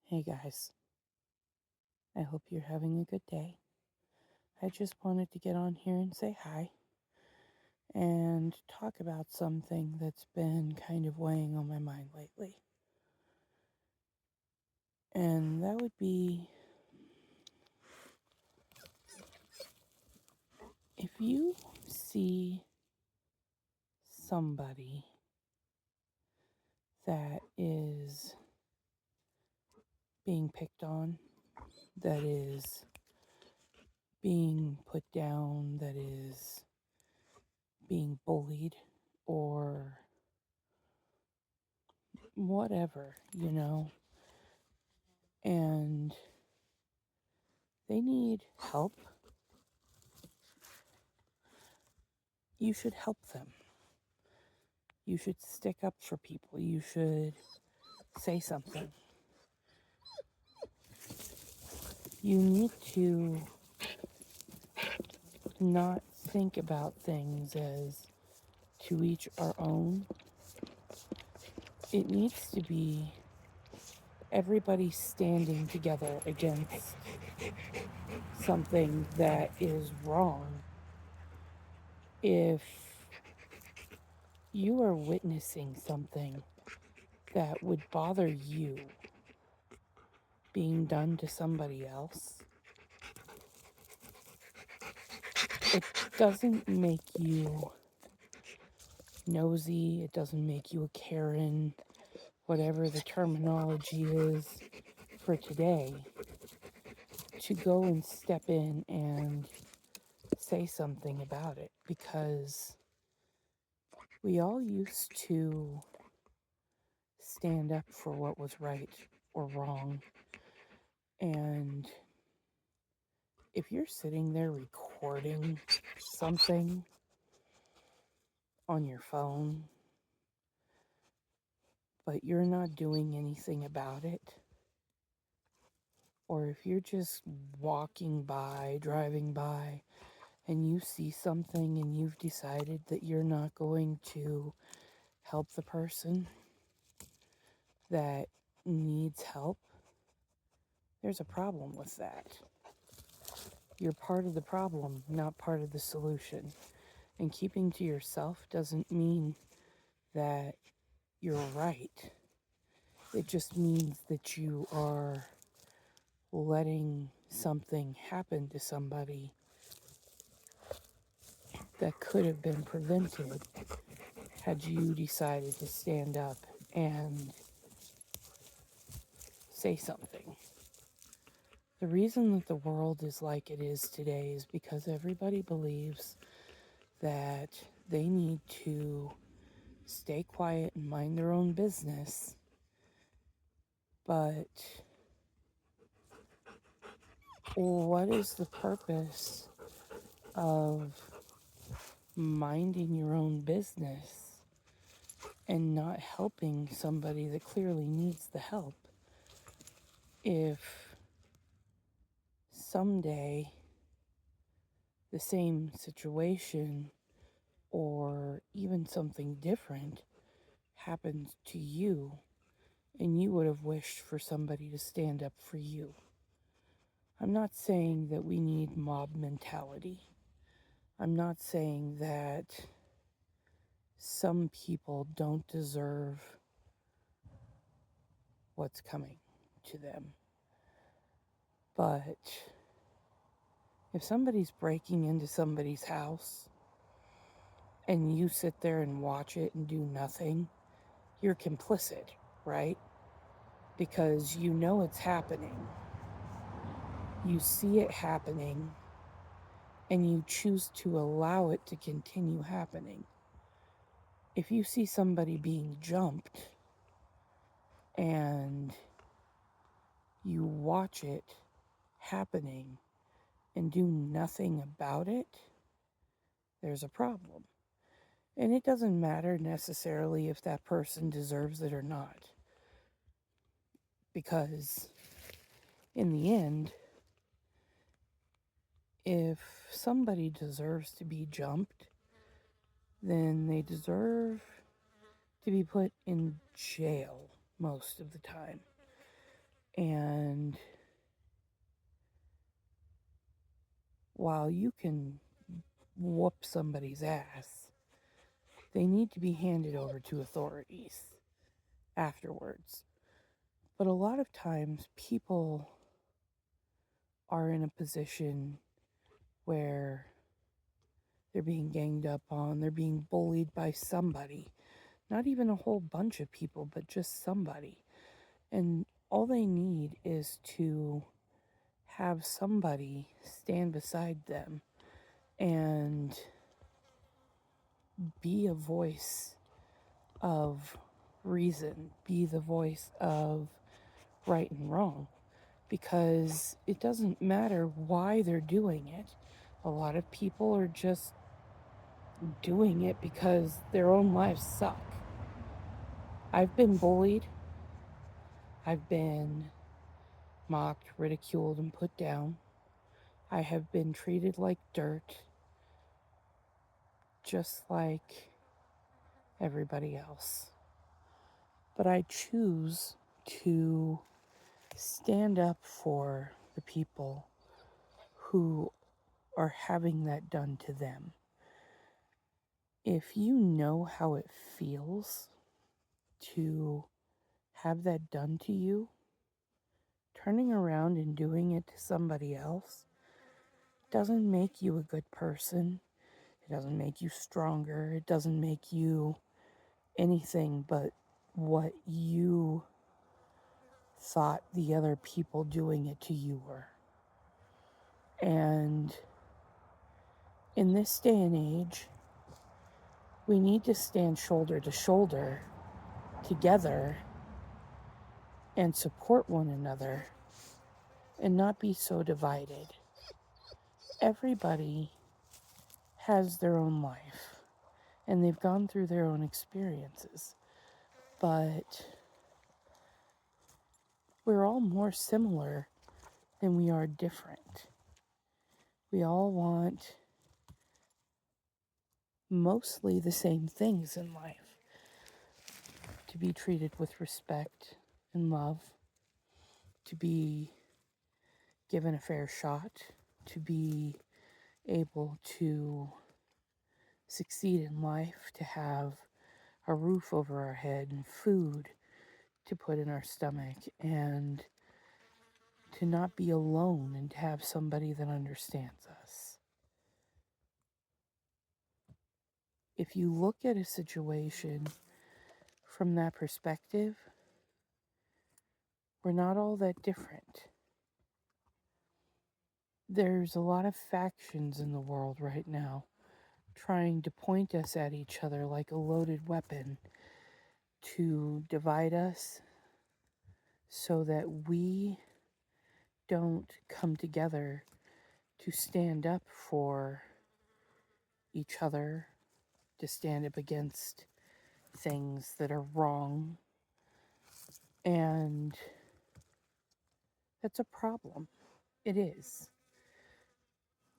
Hey guys, I hope you're having a good day. I just wanted to get on here and say hi and talk about something that's been kind of weighing on my mind lately. And that would be if you see somebody that is being picked on, that is being put down, that is being bullied, or whatever, and they need help, you should help them. You should stick up for people. You should say something. You need to not think about things as to each our own. It needs to be everybody standing together against something that is wrong. If you are witnessing something that would bother you being done to somebody else, it doesn't make you nosy, it doesn't make you a Karen, whatever the terminology is for today, to go and step in and say something about it, because we all used to stand up for what was right or wrong. And if you're sitting there recording something on your phone, but you're not doing anything about it, or if you're just walking by, driving by, and you see something and you've decided that you're not going to help the person that needs help, there's a problem with that. You're part of the problem, not part of the solution. And keeping to yourself doesn't mean that you're right. It just means that you are letting something happen to somebody that could have been prevented had you decided to stand up and say something. The reason that the world is like it is today is because everybody believes that they need to stay quiet and mind their own business. But what is the purpose of minding your own business and not helping somebody that clearly needs the help? If someday the same situation or even something different happens to you and you would have wished for somebody to stand up for you. I'm not saying that we need mob mentality. I'm not saying that some people don't deserve what's coming to them. But if somebody's breaking into somebody's house and you sit there and watch it and do nothing, you're complicit, right? Because you know it's happening. You see it happening and you choose to allow it to continue happening. If you see somebody being jumped and you watch it happening and do nothing about it, there's a problem. And it doesn't matter necessarily if that person deserves it or not. Because in the end, if somebody deserves to be jumped, then they deserve to be put in jail most of the time. And while you can whoop somebody's ass, they need to be handed over to authorities afterwards. But a lot of times people are in a position where they're being ganged up on, they're being bullied by somebody. Not even a whole bunch of people, but just somebody. And all they need is to have somebody stand beside them and be a voice of reason, be the voice of right and wrong. Because it doesn't matter why they're doing it. A lot of people are just doing it because their own lives suck. I've been bullied. I've been mocked, ridiculed, and put down. I have been treated like dirt, just like everybody else. But I choose to stand up for the people who are having that done to them. If you know how it feels to have that done to you, turning around and doing it to somebody else doesn't make you a good person. It doesn't make you stronger. It doesn't make you anything but what you thought the other people doing it to you were. And in this day and age, we need to stand shoulder to shoulder together and support one another and not be so divided. Everybody has their own life and they've gone through their own experiences, but we're all more similar than we are different. We all want mostly the same things in life: to be treated with respect and love, to be given a fair shot, to be able to succeed in life, to have a roof over our head and food to put in our stomach, and to not be alone and to have somebody that understands us. If you look at a situation from that perspective, we're not all that different. There's a lot of factions in the world right now trying to point us at each other like a loaded weapon to divide us so that we don't come together to stand up for each other, to stand up against things that are wrong. And that's a problem. It is.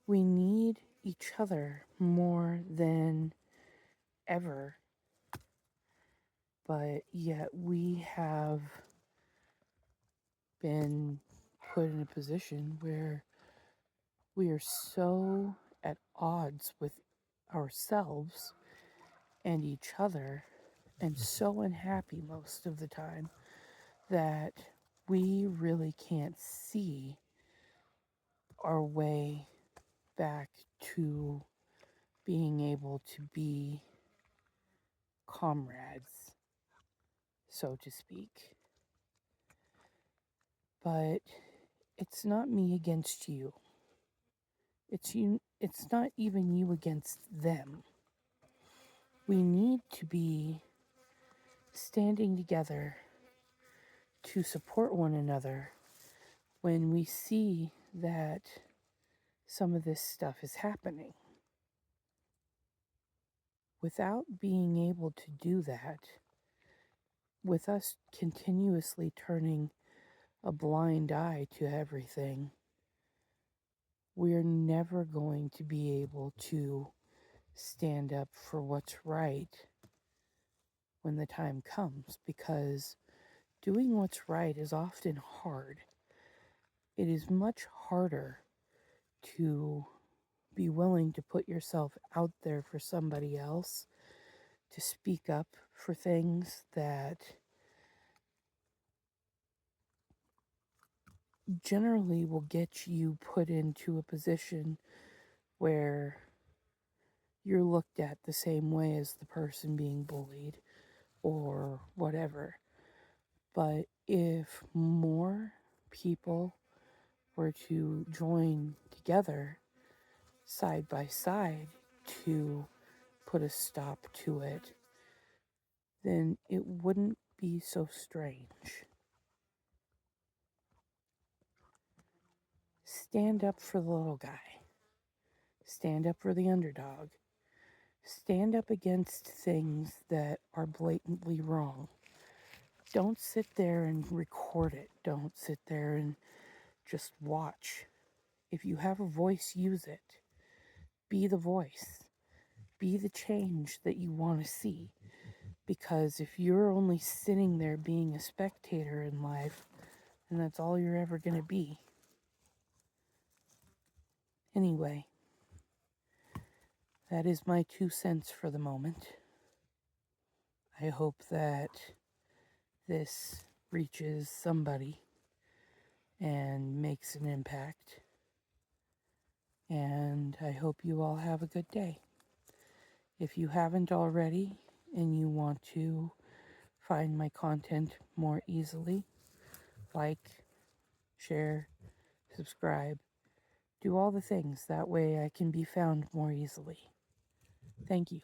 We need each other more than ever, but yet we have been put in a position where we are so at odds with ourselves and each other and so unhappy most of the time that we really can't see our way back to being able to be comrades, so to speak. But it's not me against you. It's not even you against them. We need to be standing together to support one another when we see that some of this stuff is happening. Without being able to do that, with us continuously turning a blind eye to everything, we're never going to be able to stand up for what's right when the time comes, because doing what's right is often hard. It is much harder to be willing to put yourself out there for somebody else, to speak up for things that generally will get you put into a position where you're looked at the same way as the person being bullied or whatever. But if more people were to join together side by side to put a stop to it, then it wouldn't be so strange. Stand up for the little guy. Stand up for the underdog. Stand up against things that are blatantly wrong. Don't sit there and record it. Don't sit there and just watch. If you have a voice, use it. Be the voice. Be the change that you want to see. Because if you're only sitting there being a spectator in life, then that's all you're ever going to be. Anyway, that is my 2 cents for the moment. I hope that this reaches somebody and makes an impact. And I hope you all have a good day. If you haven't already and you want to find my content more easily, like, share, subscribe, do all the things. That way I can be found more easily. Thank you.